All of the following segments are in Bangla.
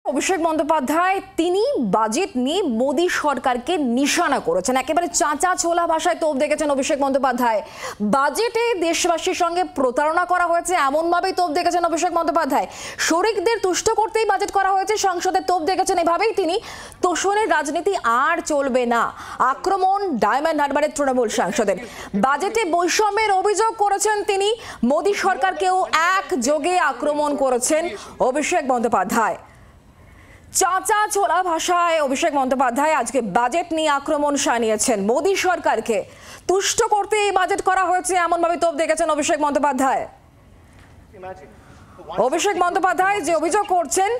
অভিষেক বন্দ্যোপাধ্যায় তিনি বাজেট নিয়ে মোদী সরকারকে নিশানা করেছেন। একেবারে চাঁচা ছোলা ভাষায় তোপ দেখেছেন অভিষেক বন্দ্যোপাধ্যায়। বাজেটে দেশবাসীর সঙ্গে প্রতারণা করা হয়েছে এমনভাবেই তোপ দেখেছেন অভিষেক বন্দ্যোপাধ্যায়। শরিকদের তুষ্ট করতেই বাজেট করা হয়েছে, সংসদে তোপ দেখেছেন। এভাবেই তিনি তোষণের রাজনীতি আর চলবে না, আক্রমণ ডায়মন্ড হারবারের তৃণমূল সাংসদের। বাজেটে বৈষম্যের অভিযোগ করেছেন তিনি। মোদী সরকারকেও একযোগে আক্রমণ করেছেন অভিষেক বন্দ্যোপাধ্যায়। চাঁচা ছোলা ভাষায় অভিষেক বন্দ্যোপাধ্যায় আজকে বাজেট নিয়ে আক্রমণ শানিয়েছেন। মোদী সরকারকে তুষ্ট করতে এই বাজেট করা হয়েছে এমনভাবে তোপ দেখেছেন অভিষেক বন্দ্যোপাধ্যায়। অভিষেক বন্দ্যোপাধ্যায় যে অভিযোগ করছেন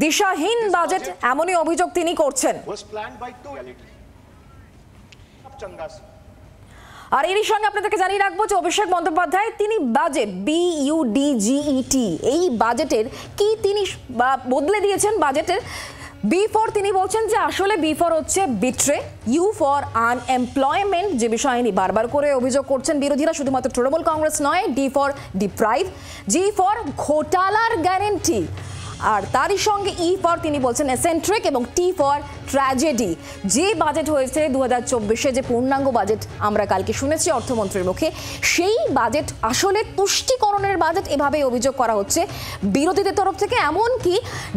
দিশাহীন বাজেট, এমনই অভিযোগ তিনি করছেন। আর এরই সঙ্গে আপনাদেরকে জানিয়ে রাখবো যে অভিষেক বন্দ্যোপাধ্যায় তিনি বাজেট BUDGET এই বাজেটের কি তিনি বদলে দিয়েছেন। বাজেটের B4 তিনি বলছেন যে আসলে B4 হচ্ছে বিট্রে, U ফর আনএমপ্লয়মেন্ট, যে বিষয় নিয়ে বারবার করে অভিযোগ করছেন বিরোধীরা, শুধুমাত্র তৃণমূল কংগ্রেস নয়। D for deprive, G for ঘোটালার গ্যারেন্টি, আর তারই সঙ্গে E ফর তিনি বলছেন এসেন্ট্রিক, এবং T ফর ট্র্যাজেডি। যে বাজেট হয়েছে 2024-এ, যে পূর্ণাঙ্গ বাজেট আমরা কালকে শুনেছি অর্থমন্ত্রীর মুখে, সেই বাজেট আসলে তুষ্টিকরণের বাজেট, এভাবেই অভিযোগ করা হচ্ছে বিরোধীদের তরফ থেকে। এমনকি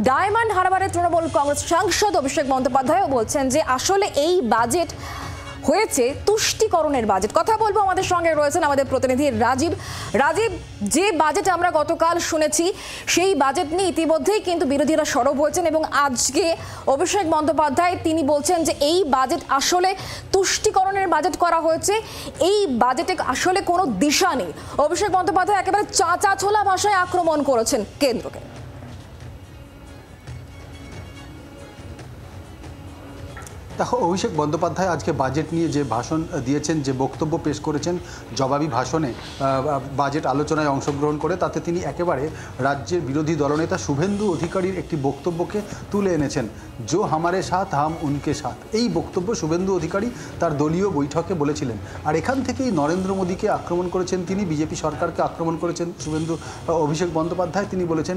ডায়মন্ড হারবারের তৃণমূল কংগ্রেস সাংসদ অভিষেক বন্দ্যোপাধ্যায়ও বলছেন যে আসলে এই বাজেট হয়েছে তুষ্টিকরণের বাজেট। কথা বলবো, আমাদের সঙ্গে রয়েছেন আমাদের প্রতিনিধি রাজীব। যে বাজেট আমরা গতকাল শুনেছি সেই বাজেট নিয়ে ইতিমধ্যেই কিন্তু বিরোধীরা সরব হয়েছেন, এবং আজকে অভিষেক বন্দ্যোপাধ্যায় তিনি বলছেন যে এই বাজেট আসলে তুষ্টিকরণের বাজেট করা হয়েছে, এই বাজেটে আসলে কোনো দিশা নেই। অভিষেক বন্দ্যোপাধ্যায় একেবারে চাঁচা ছোলা ভাষায় আক্রমণ করেছেন কেন্দ্রকে। দেখো, অভিষেক বন্দ্যোপাধ্যায় আজকে বাজেট নিয়ে যে ভাষণ দিয়েছেন, যে বক্তব্য পেশ করেছেন জবাবি ভাষণে বাজেট আলোচনায় অংশগ্রহণ করে, তাতে তিনি একেবারে রাজ্যের বিরোধী দলনেতা শুভেন্দু অধিকারীর একটি বক্তব্যকে তুলে এনেছেন। জো হামারে সাথ হাম উনকে সাথ, এই বক্তব্য শুভেন্দু অধিকারী তার দলীয় বৈঠকে বলেছিলেন। আর এখান থেকেই নরেন্দ্র মোদীকে আক্রমণ করেছেন তিনি, বিজেপি সরকারকে আক্রমণ করেছেন অভিষেক বন্দ্যোপাধ্যায়। তিনি বলেছেন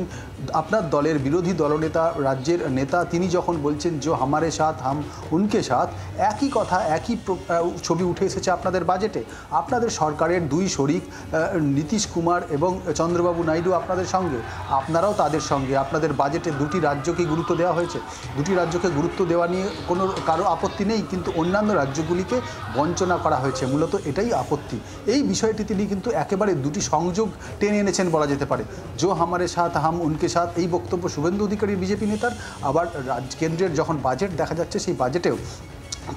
আপনার দলের বিরোধী দলনেতা, রাজ্যের নেতা, তিনি যখন বলছেন জো হামারে সাথ হাম উনকে সাথ, একই কথা, একই ছবি উঠে এসেছে আপনাদের বাজেটে। আপনাদের সরকারের দুই শরিক নীতিশ কুমার এবং চন্দ্রবাবু নাইডু আপনাদের সঙ্গে, আপনারাও তাদের সঙ্গে। আপনাদের বাজেটে দুটি রাজ্যকে গুরুত্ব দেওয়া হয়েছে, দুটি রাজ্যকে গুরুত্ব দেওয়া নিয়ে কারো আপত্তি নেই, কিন্তু অন্যান্য রাজ্যগুলিকে বঞ্চনা করা হয়েছে, মূলত এটাই আপত্তি। এই বিষয়টি তিনি কিন্তু একেবারে দুটি সংযোগ টেনে এনেছেন বলা যেতে পারে। জো হামারে সাথ হাম উনকে সাথ, এই বক্তব্য শুভেন্দু অধিকারী বিজেপি নেতার। আবার কেন্দ্রের যখন বাজেট দেখা যাচ্ছে, সেই বাজেটেও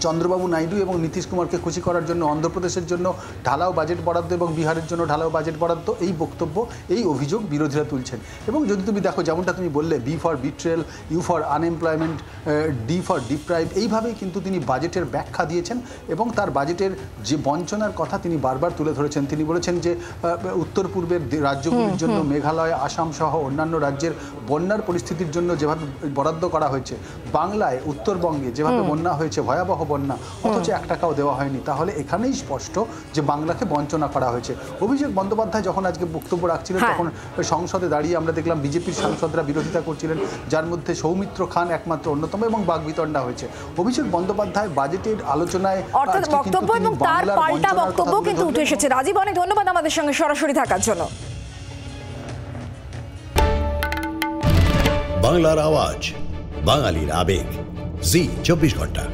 চন্দ্রবাবু নাইডু এবং নীতিশ কুমারকে খুশি করার জন্য অন্ধ্রপ্রদেশের জন্য ঢালাও বাজেট বরাদ্দ এবং বিহারের জন্য ঢালাও বাজেট বরাদ্দ, এই বক্তব্য, এই অভিযোগ বিরোধীরা তুলছেন। এবং যদি তুমি দেখো, যেমনটা তুমি বললে, B for betrayal, U for unemployment, D for deprive, এইভাবেই কিন্তু তিনি বাজেটের ব্যাখ্যা দিয়েছেন। এবং তার বাজেটের যে বঞ্চনার কথা তিনি বারবার তুলে ধরেছেন। তিনি বলেছেন যে উত্তর পূর্বের রাজ্যগুলির জন্য, মেঘালয়, আসাম সহ অন্যান্য রাজ্যের বন্যার পরিস্থিতির জন্য যেভাবে বরাদ্দ করা হয়েছে, বাংলায়, উত্তরবঙ্গে যেভাবে বন্যা হয়েছে, ভয়াবহ বন্যা, অথচ 1 টাকাও দেওয়া হয়নি, তাহলে এখানেই স্পষ্ট যে বাংলাকে বঞ্চনা করা হয়েছে। অভিষেক বন্দ্যোপাধ্যায় যখন আজকে বক্তব্য রাখছিলেন, তখন সংসদে দাঁড়িয়ে আমরা দেখলাম বিজেপির সাংসদরা বিরোধিতা করছিলেন, যার মধ্যে সৌমিত্র খান একমাত্র অন্যতম, এবং বাগবিতণ্ডা হয়েছে। অভিষেক বন্দ্যোপাধ্যায় বাজেটের আলোচনায় বক্তব্য এবং তার পাল্টা বক্তব্য কিন্তু উঠে এসেছে। রাজীব, অনেক ধন্যবাদ আমাদের সঙ্গে সরাসরি থাকার জন্য। বাংলার আওয়াজ, বাঙালির আবেগ, জি 24 ঘন্টা।